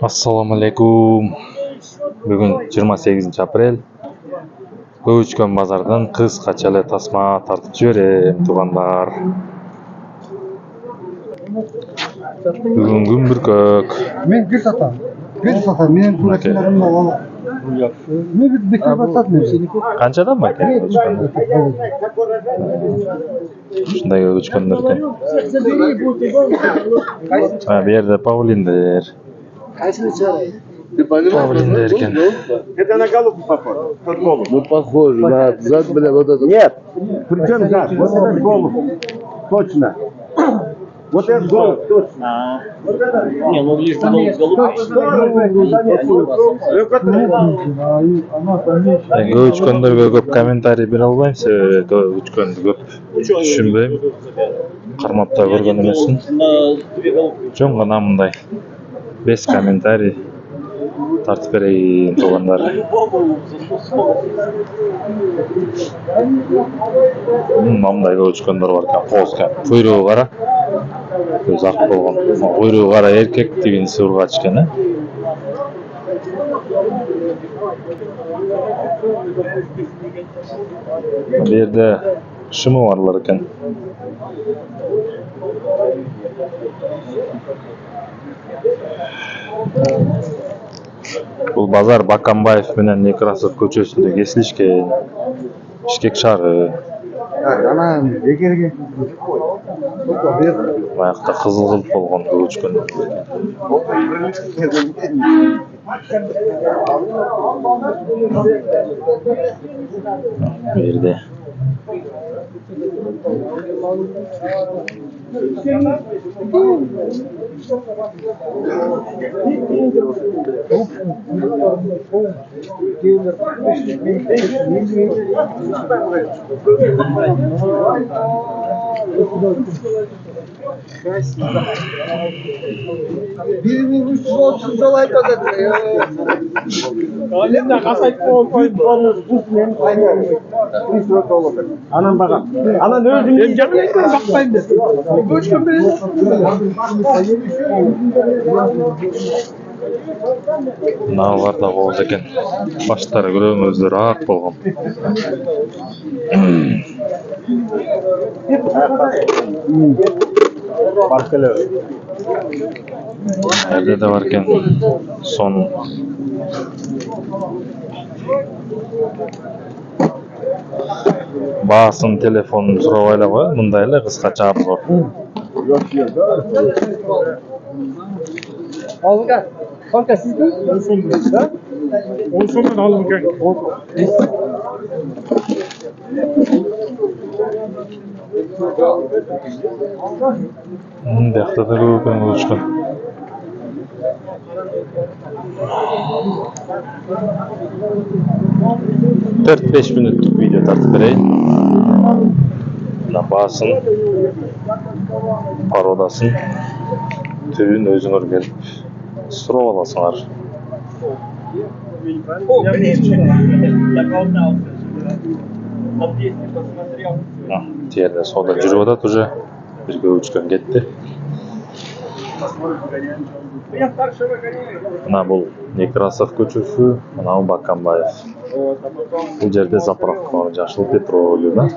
Assalamu alaikum. Бүгін 28 апрель. Көчкөн базардан кыскача эле тасма тартып жиберем, туугандар. Бүгүн күн бүркөк. Мен гүл сатам. Менин суретчилерим ал. Мен бекер сатам мен. Канчадан байке? Ушундай көчкөндөр экен. Бу жерде павлиндер. Павлиндер экен. Это на голову похоже. Футболу. Ну, похоже, да. Зад, бля, вот это. Нет. Причем зад? Вот этот голову. Точно. Вот этот голову. Точно. Не, ну лишь Көчкөндөргө көп комментарий бере албайм, себеби көчкөндү көп түшүнбөйм. Кармап да көргөн эмесмин. Жөн гана мындай 5 комментарий тартып берейин, туугандар. Мындай көчкөндөр бар экен, кооз экен. Куйругу кара. Көз ак болгон. Куйругу кара эркек дегенси ургач экен, Бу жерде шымы барлар экен. Бул базар Бакамбаев менен Некрасов көчөсүндө кесилишкен. Бишкек шаары. Ана эгерге. Аякта кызыл кылып болгон көчкөн. Бу жерде Birinin 330 dolar ödedi. Alemde kasayıp koyup Anam bakalım. Anan özünü cebine ekmeğe bakmayın dedi. Göçkön beni. мыналар да кооз экен. Баштары көрөңүздөр ак болгон. Barkele. Жерде да бар экен. Сон баасын, телефонун сурабай эле коёюн, мындай эле кыскача обзор. Olga. Olga siz mi? On sonunda alın gel. Биякта да көп экен көчкөн. Төрт 5 мүнөттүк видео тартып берейин. Мына баасын, породасын, түрүн өзүңөр келип сурап аласыңар. Жерде соода жүрүп атат уже. Бир көчкөн кетти. Мына бул Некрасов көчөсү, мына Бакамбаев. Бул жерде заправка бар, Жашыл Петролиум да.